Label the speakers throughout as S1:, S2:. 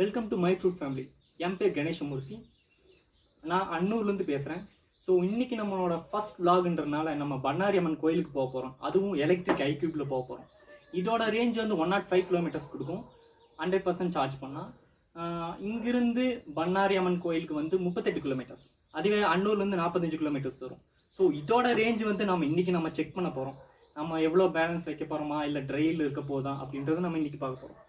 S1: Welcome to my fruit family. என் பேர் கணேசமூர்த்தி. நான் அன்னூர்லேருந்து பேசுகிறேன். ஸோ இன்றைக்கி நம்மளோட ஃபர்ஸ்ட் விலாகுன்றனால நம்ம பண்ணாரி அம்மன் கோயிலுக்கு போக போகிறோம். அதுவும் எலக்ட்ரிக் ஐக்யூப்பில் போக போகிறோம். இதோட ரேஞ்ச் வந்து 105 கிலோமீட்டர்ஸ் கொடுக்கும். 100% சார்ஜ் பண்ணால் இங்கிருந்து பண்ணாரி அம்மன் கோயிலுக்கு வந்து 38 கிலோமீட்டர்ஸ். அதுவே அன்னூர்லேருந்து 45 கிலோமீட்டர்ஸ் வரும். ஸோ இதோட ரேஞ்ச் வந்து இன்றைக்கி நம்ம செக் பண்ண போகிறோம். நம்ம எவ்வளோ பேலன்ஸ் வைக்க போகிறோமா இல்லை ட்ரெயில் இருக்க போதா அப்படின்றத நம்ம இன்றைக்கி பார்க்க போகிறோம்.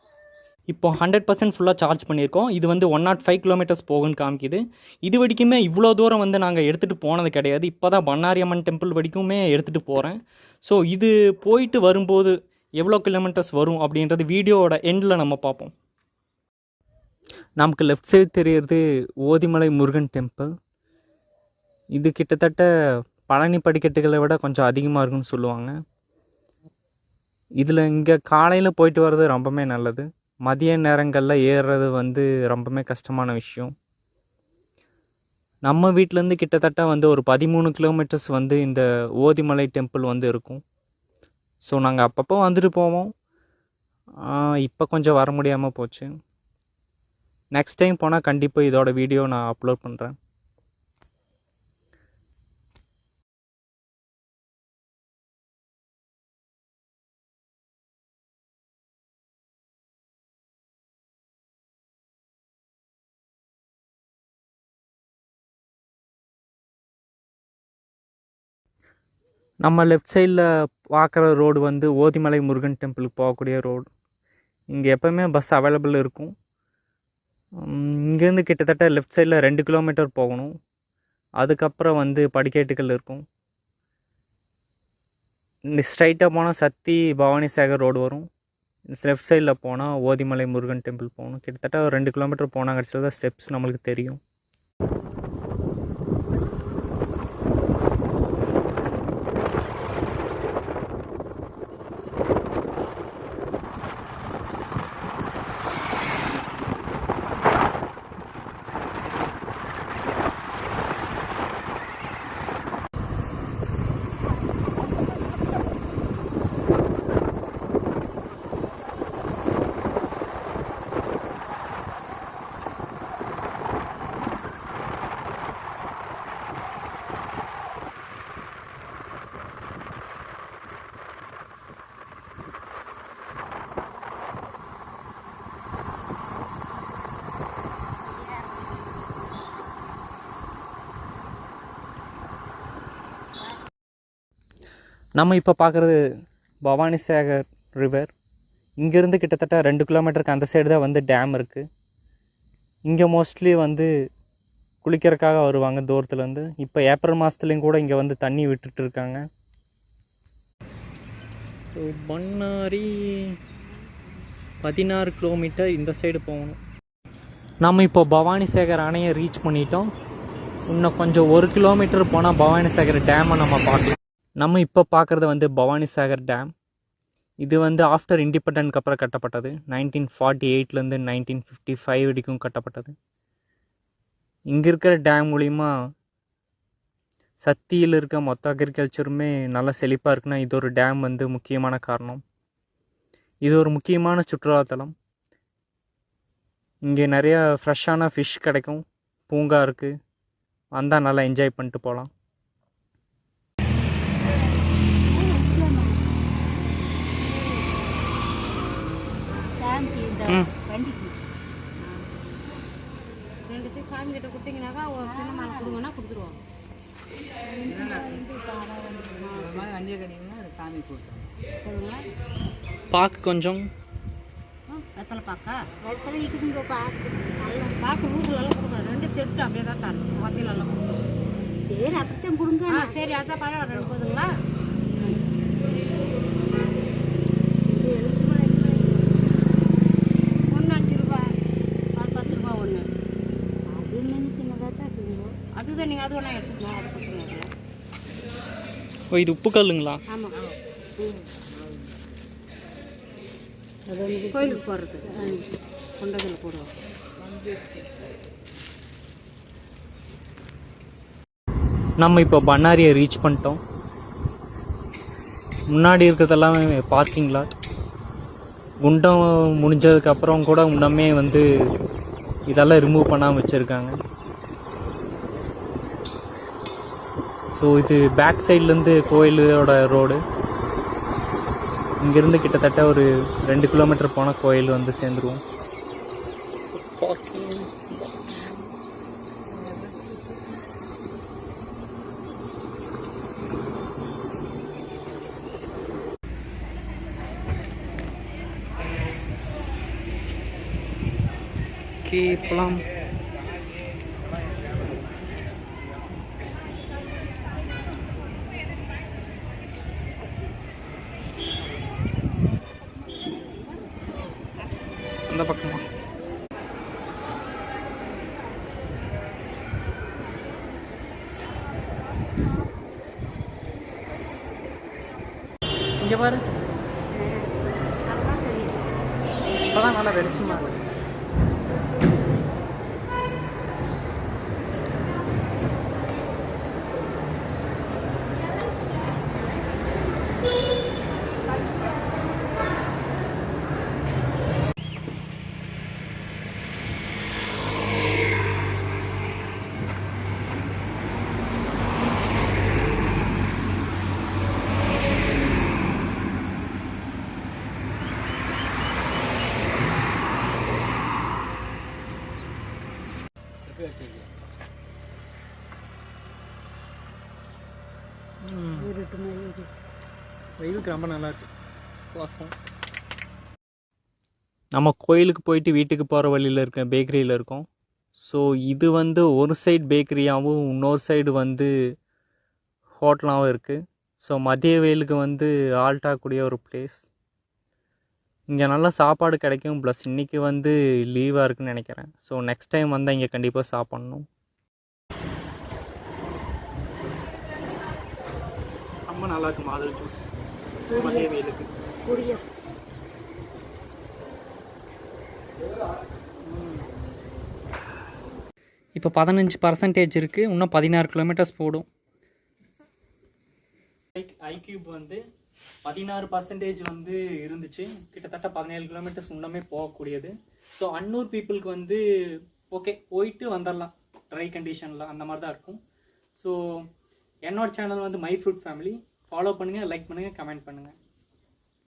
S1: இப்போ 100% ஃபுல்லாக சார்ஜ் பண்ணியிருக்கோம். இது வந்து 105 கிலோமீட்டர்ஸ் போகுன்னு காமிக்குது. இது வரைக்குமே இவ்வளோ தூரம் வந்து நாங்கள் எடுத்துகிட்டு போனது கிடையாது. இப்போ தான் பண்ணாரி அம்மன் டெம்பிள் வரைக்குமே எடுத்துகிட்டு போகிறேன். ஸோ இது போயிட்டு வரும்போது எவ்வளோ கிலோமீட்டர்ஸ் வரும் அப்படின்றது வீடியோவோட எண்டில் நம்ம பார்ப்போம். நமக்கு லெஃப்ட் சைடு தெரிகிறது ஓதிமலை முருகன் டெம்பிள். இது கிட்டத்தட்ட பழனி படிக்கட்டுகளை விட கொஞ்சம் அதிகமாக இருக்குன்னு சொல்லுவாங்க. இதில் இங்கே காலையில் போயிட்டு வர்றது ரொம்பவே நல்லது. மதிய நேரங்களில் ஏறுறது வந்து ரொம்பவே கஷ்டமான விஷயம். நம்ம வீட்டிலேருந்து கிட்டத்தட்ட வந்து ஒரு 13 கிலோமீட்டர்ஸ் வந்து இந்த ஓதிமலை டெம்பிள் வந்து இருக்கும். ஸோ நாங்கள் அப்பப்போ வந்துட்டு போவோம். இப்போ கொஞ்சம் வர முடியாமல் போச்சு. நெக்ஸ்ட் டைம் போனால் கண்டிப்பாக இதோட வீடியோ நான் அப்லோட் பண்ணுறேன். நம்ம லெஃப்ட் சைடில் பார்க்குற ரோடு வந்து ஓதிமலை முருகன் டெம்பிளுக்கு போகக்கூடிய ரோடு. இங்கே எப்போவுமே பஸ் அவைலபிள் இருக்கும். இங்கேருந்து கிட்டத்தட்ட லெஃப்ட் சைடில் 2 கிலோமீட்டர் போகணும். அதுக்கப்புறம் வந்து படிக்கட்டுகள் இருக்கும். இந்த ஸ்ட்ரைட்டாக போனால் சக்தி பவானி சாகர் ரோடு வரும். லெஃப்ட் சைடில் போனால் ஓதிமலை முருகன் டெம்பிள் போகணும். கிட்டத்தட்ட ஒரு 2 கிலோமீட்டர் போனால் கடைசியில் தான் ஸ்டெப்ஸ் நம்மளுக்கு தெரியும். நம்ம இப்போ பார்க்குறது பவானி சாகர் ரிவர். இங்கேருந்து கிட்டத்தட்ட 2 கிலோமீட்டருக்கு அந்த சைடு தான் வந்து டேம் இருக்குது. இங்கே மோஸ்ட்லி வந்து குளிக்கிறதுக்காக வருவாங்க தூரத்துலேருந்து. இப்போ ஏப்ரல் மாதத்துலேயும் கூட இங்கே வந்து தண்ணி விட்டுட்டு இருக்காங்க. ஸோ பண்ணாரி 16 கிலோமீட்டர் இந்த சைடு போகணும். நம்ம இப்போ பவானி சாகர் அணையை ரீச் பண்ணிட்டோம். இன்னும் கொஞ்சம் 1 கிலோமீட்டர் போனால் பவானி சாகர் டேமை நம்ம பார்க்கலாம். நம்ம இப்போ பார்க்குறது வந்து பவானி சாகர் டேம். இது வந்து ஆஃப்டர் இண்டிபெண்டன்ட்க்கு அப்புறம் கட்டப்பட்டது. 1948லேருந்து 1955 வரைக்கும் கட்டப்பட்டது. இங்கே இருக்கிற டேம் மூலிமா சக்தியில் இருக்க மொத்த அக்ரிகல்ச்சருமே நல்லா செழிப்பாக இருக்குன்னா இது ஒரு டேம் வந்து முக்கியமான காரணம். இது ஒரு முக்கியமான சுற்றுலாத்தலம். இங்கே நிறையா ஃப்ரெஷ்ஷான ஃபிஷ் கிடைக்கும். பூங்கா இருக்குது. வந்தால் நல்லா என்ஜாய் பண்ணிட்டு போகலாம்.
S2: வண்டிக்கு 2 சாமி கிட்ட கொடுத்தீங்கன்னாக்கா ஒரு சின்ன மாலை கொடுங்கன்னா கொடுத்துருவோம். வண்டியை கட்டிங்கன்னா சாமி கொடுத்துருவோம்.
S1: பாக்கு கொஞ்சம்
S2: வெத்தலை பாக்கா வெத்தலை இருக்குதுங்க. பாக்கு லூசிலெல்லாம் கொடுக்குறோம். 2 செட்டு அப்படியே தான் தரணும். மத்தியிலெல்லாம் கொடுக்குறோம். சரி அப்படித்தான் கொடுங்க. சரி அதான் பழம் 2 போதுங்களா? அதுதான் நீங்கள் அது ஒன்றா எடுத்துக்கலாம். அது கொடுத்துருங்க.
S1: ஓ, இது உப்பு கல்லுங்களா?
S2: ஆமாம், கோயிலுக்கு போடுறது கொண்டதில் போடுவோம்.
S1: நம்ம இப்போ பண்ணாரியை ரீச் பண்ணிட்டோம். முன்னாடி இருக்கிறதெல்லாமே பார்க்கிங் லாட். குண்டம் முடிஞ்சதுக்கப்புறம் கூட இன்னமே வந்து இதெல்லாம் ரிமூவ் பண்ணாமல் வச்சுருக்காங்க. ஸோ இது பேக் சைட்லேருந்து கோயிலோட ரோடு. இங்கேருந்து கிட்டத்தட்ட ஒரு 2 கிலோமீட்டர் போனால் கோயில் வந்து சேர்ந்துருவோம். போகலாம். அந்த பக்கமா இங்கே பாரு, இப்போதான் நல்லா வெளிச்சமா இருக்கு. வெயிலுக்கு ரொம்ப நல்லா இருக்கு. நம்ம கோயிலுக்கு போயிட்டு வீட்டுக்கு போகிற வழியில் இருக்க பேக்கரியில் இருக்கோம். ஸோ இது வந்து ஒரு சைடு பேக்கரியாகவும் இன்னொரு சைடு வந்து ஹோட்டலாகவும் இருக்குது. ஸோ மதிய வெயிலுக்கு வந்து ஆல்ட் ஆகக்கூடிய ஒரு பிளேஸ். இங்கே நல்லா சாப்பாடு கிடைக்கும். ப்ளஸ் இன்றைக்கி வந்து லீவாக இருக்குதுன்னு நினைக்கிறேன். ஸோ நெக்ஸ்ட் டைம் வந்தால் இங்கே கண்டிப்பாக சாப்பிட்ணும். ரொம்ப நல்லா இருக்கு மாதுளை ஜூஸ் மதிய வெயிலுக்கு. இப்போ 15% இருக்குது. இன்னும் 16 கிலோமீட்டர்ஸ் போடும். ஐக்யூப் வந்து 16% வந்து இருந்துச்சு. கிட்டத்தட்ட 17 கிலோமீட்டர்ஸ் இன்னுமே போகக்கூடியது. ஸோ அன்னூர் பீப்புளுக்கு வந்து ஓகே போயிட்டு வந்துடலாம் ட்ரை கண்டிஷனில், அந்த மாதிரி தான் இருக்கும். ஸோ என்னோட சேனல் வந்து மை ஃப்ரூட் ஃபேமிலி. ஃபாலோ பண்ணுங்கள், லைக் பண்ணுங்கள், கமெண்ட் பண்ணுங்கள்.